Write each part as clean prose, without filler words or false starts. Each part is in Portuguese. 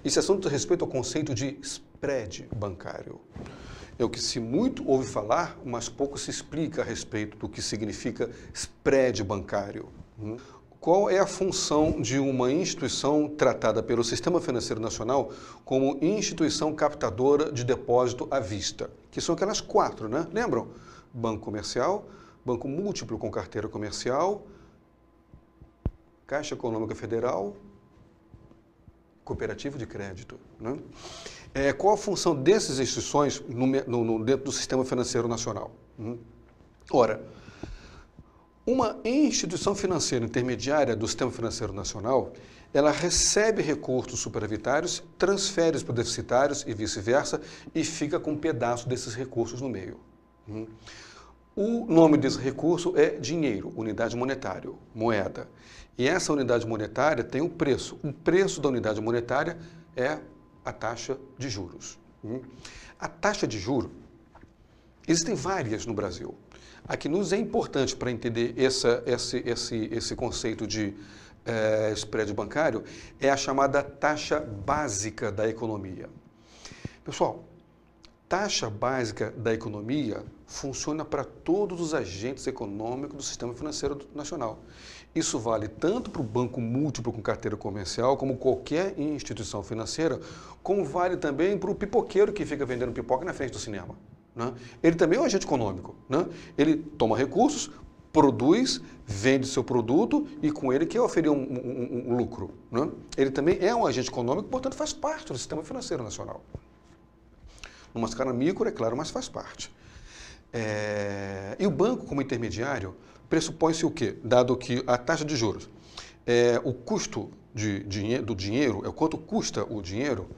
Esse assunto diz respeito ao conceito de spread bancário. É o que se muito ouve falar, mas pouco se explica a respeito do que significa spread bancário. Qual é a função de uma instituição tratada pelo Sistema Financeiro Nacional como instituição captadora de depósito à vista? Que são aquelas 4, né? Lembram? Banco comercial, banco múltiplo com carteira comercial, Caixa Econômica Federal, cooperativa de crédito, né? Qual a função dessas instituições dentro do Sistema Financeiro Nacional? Ora, uma instituição financeira intermediária do Sistema Financeiro Nacional, ela recebe recursos superavitários, transfere para deficitários e vice-versa, e fica com um pedaço desses recursos no meio. O nome desse recurso é dinheiro, unidade monetária, moeda. E essa unidade monetária tem um preço. O preço da unidade monetária é a taxa de juros. A taxa de juros, existem várias no Brasil. A que nos é importante para entender esse conceito de spread bancário é a chamada taxa básica da economia. Pessoal, taxa básica da economia funciona para todos os agentes econômicos do Sistema Financeiro Nacional. Isso vale tanto para o banco múltiplo com carteira comercial, como qualquer instituição financeira, como vale também para o pipoqueiro que fica vendendo pipoca na frente do cinema. Né? Ele também é um agente econômico. Né? Ele toma recursos, produz, vende seu produto e com ele quer oferir um lucro. Né? Ele também é um agente econômico, portanto faz parte do Sistema Financeiro Nacional. Numa escala micro, é claro, mas faz parte. E o banco, como intermediário, pressupõe-se o quê? Dado que a taxa de juros, o custo do dinheiro, é o quanto custa o dinheiro,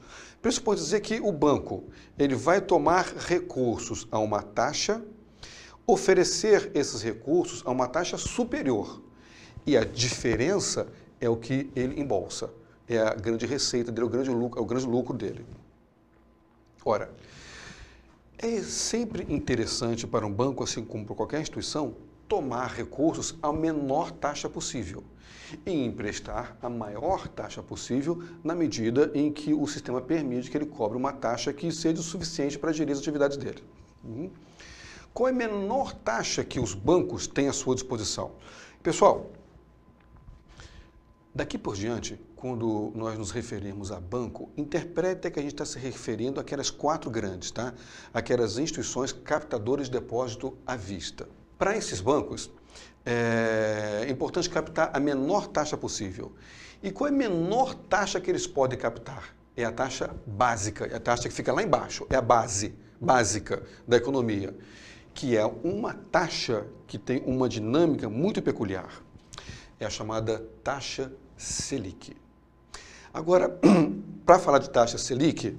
pressupõe dizer que o banco ele vai tomar recursos a uma taxa, oferecer esses recursos a uma taxa superior. E a diferença é o que ele embolsa. É a grande receita dele, é o grande lucro dele. Ora, é sempre interessante para um banco, assim como para qualquer instituição, tomar recursos à menor taxa possível e emprestar a maior taxa possível na medida em que o sistema permite que ele cobre uma taxa que seja o suficiente para gerir as atividades dele. Qual é a menor taxa que os bancos têm à sua disposição? Pessoal, daqui por diante, quando nós nos referirmos a banco, interprete que a gente está se referindo àquelas 4 grandes, tá? Aquelas instituições captadoras de depósito à vista. Para esses bancos, é importante captar a menor taxa possível. E qual é a menor taxa que eles podem captar? É a taxa básica, é a taxa que fica lá embaixo, é a base básica da economia, que é uma taxa que tem uma dinâmica muito peculiar. É a chamada taxa Selic. Agora, para falar de taxa Selic,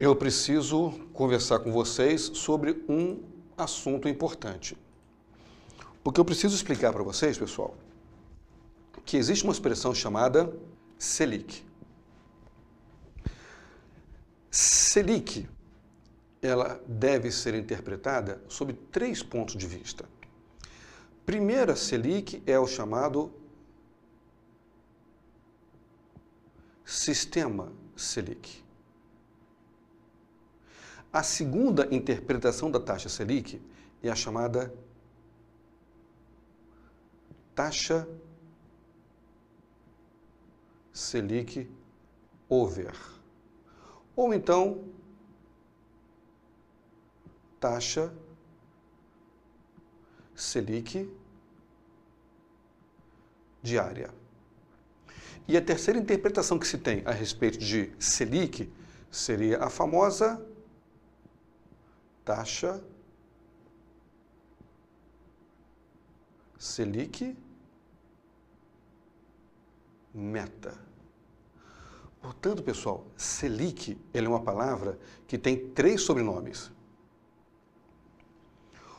eu preciso conversar com vocês sobre um assunto importante. Porque eu preciso explicar para vocês, pessoal, que existe uma expressão chamada Selic. Selic, ela deve ser interpretada sob 3 pontos de vista. Primeira Selic é o chamado Sistema Selic. A segunda interpretação da taxa Selic é a chamada taxa Selic over. Ou então, taxa Selic diária. E a terceira interpretação que se tem a respeito de Selic seria a famosa taxa Selic meta. Portanto, pessoal, Selic ela é uma palavra que tem 3 sobrenomes.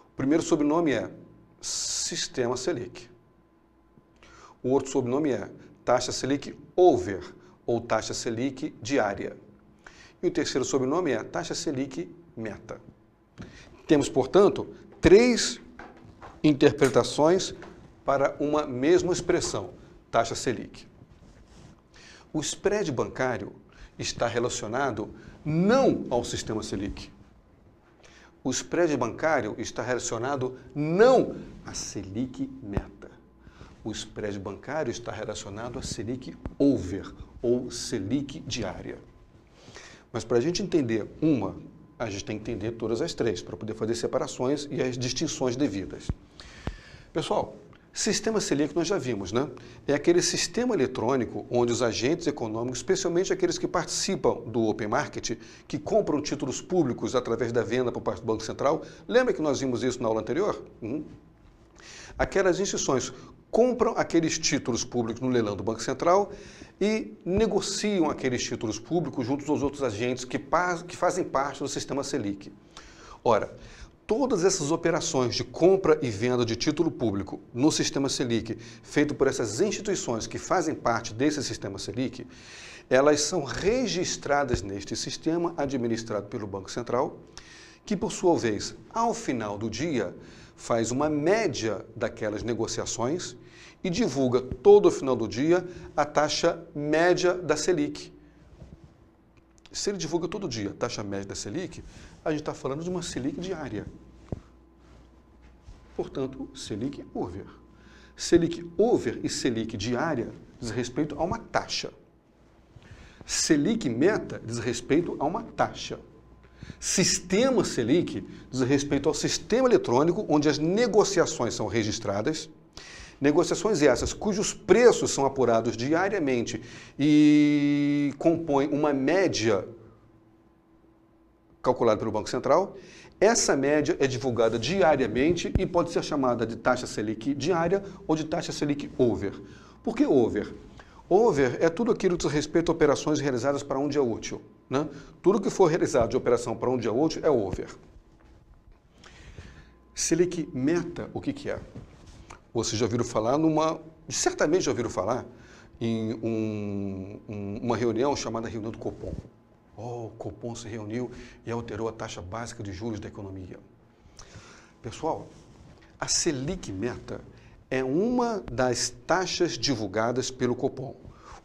O primeiro sobrenome é Sistema Selic. O outro sobrenome é taxa Selic over, ou taxa Selic diária. E o terceiro sobrenome é taxa Selic meta. Temos, portanto, 3 interpretações para uma mesma expressão, taxa Selic. O spread bancário está relacionado não ao sistema Selic. O spread bancário está relacionado não à Selic meta. O spread bancário está relacionado à Selic over, ou Selic diária. Mas para a gente entender uma, a gente tem que entender todas as três, para poder fazer separações e as distinções devidas. Pessoal, sistema Selic nós já vimos, né? É aquele sistema eletrônico onde os agentes econômicos, especialmente aqueles que participam do Open Market, que compram títulos públicos através da venda por parte do Banco Central, lembra que nós vimos isso na aula anterior? Aquelas instituições compram aqueles títulos públicos no leilão do Banco Central e negociam aqueles títulos públicos junto aos outros agentes que fazem parte do sistema Selic. Ora, todas essas operações de compra e venda de título público no sistema Selic, feito por essas instituições que fazem parte desse sistema Selic, elas são registradas neste sistema administrado pelo Banco Central, que por sua vez, ao final do dia, faz uma média daquelas negociações e divulga todo o final do dia a taxa média da Selic. Se ele divulga todo dia a taxa média da Selic, a gente está falando de uma Selic diária. Portanto, Selic over. Selic over e Selic diária diz respeito a uma taxa. Selic meta diz respeito a uma taxa. Sistema Selic diz respeito ao sistema eletrônico onde as negociações são registradas. Negociações essas cujos preços são apurados diariamente e compõem uma média calculada pelo Banco Central. Essa média é divulgada diariamente e pode ser chamada de taxa Selic diária ou de taxa Selic over. Por que over? Over é tudo aquilo que diz respeito a operações realizadas para um dia útil, né? Tudo que for realizado de operação para um dia útil é over. Selic meta, o que é? Vocês já ouviram falar certamente já ouviram falar em uma reunião chamada reunião do Copom. O Copom se reuniu e alterou a taxa básica de juros da economia. Pessoal, a Selic meta é uma das taxas divulgadas pelo Copom.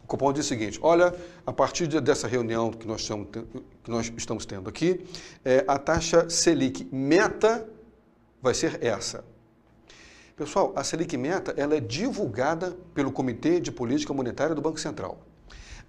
O Copom diz o seguinte: olha, a partir dessa reunião que nós estamos tendo aqui, a taxa Selic meta vai ser essa. Pessoal, a Selic meta ela é divulgada pelo Comitê de Política Monetária do Banco Central.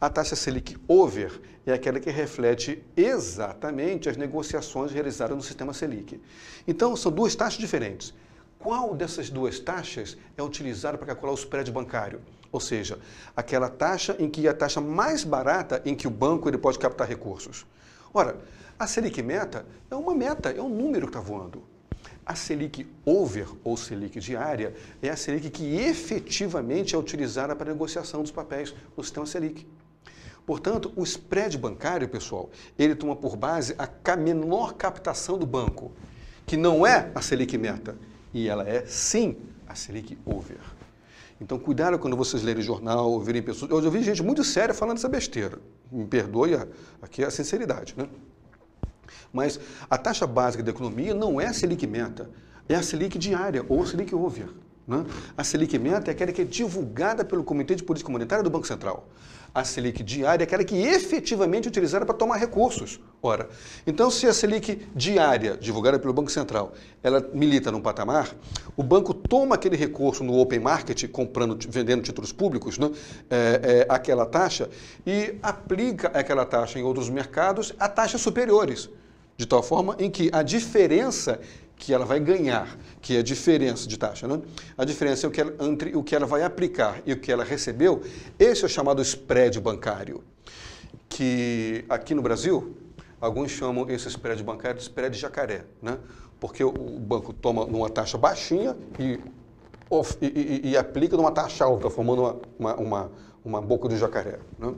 A taxa Selic over é aquela que reflete exatamente as negociações realizadas no sistema Selic. Então, são duas taxas diferentes. Qual dessas duas taxas é utilizada para calcular o spread bancário? Ou seja, aquela taxa em que é a taxa mais barata em que o banco ele pode captar recursos. Ora, a Selic meta, é um número que está voando. A Selic over, ou Selic diária, é a Selic que efetivamente é utilizada para a negociação dos papéis no sistema Selic. Portanto, o spread bancário, pessoal, ele toma por base a menor captação do banco, que não é a Selic meta, e ela é, sim, a Selic over. Então, cuidado quando vocês lerem jornal, ouvirem pessoas... Eu já ouvi gente muito séria falando essa besteira. Me perdoe aqui a sinceridade, né? Mas a taxa básica da economia não é a Selic meta, é a Selic diária ou a Selic over. Né? A Selic meta é aquela que é divulgada pelo Comitê de Política Monetária do Banco Central. A Selic diária é aquela que efetivamente é utilizada para tomar recursos. Ora, então se a Selic diária, divulgada pelo Banco Central, ela milita num patamar, o banco toma aquele recurso no open market, vendendo títulos públicos, né, aquela taxa, e aplica aquela taxa em outros mercados a taxas superiores, de tal forma em que a diferença que ela vai ganhar, que é a diferença de taxa, né? A diferença entre o que ela vai aplicar e o que ela recebeu, esse é o chamado spread bancário, que aqui no Brasil, alguns chamam esse spread bancário de spread jacaré, né? Porque o banco toma numa taxa baixinha e aplica numa taxa alta, formando uma boca de jacaré, né?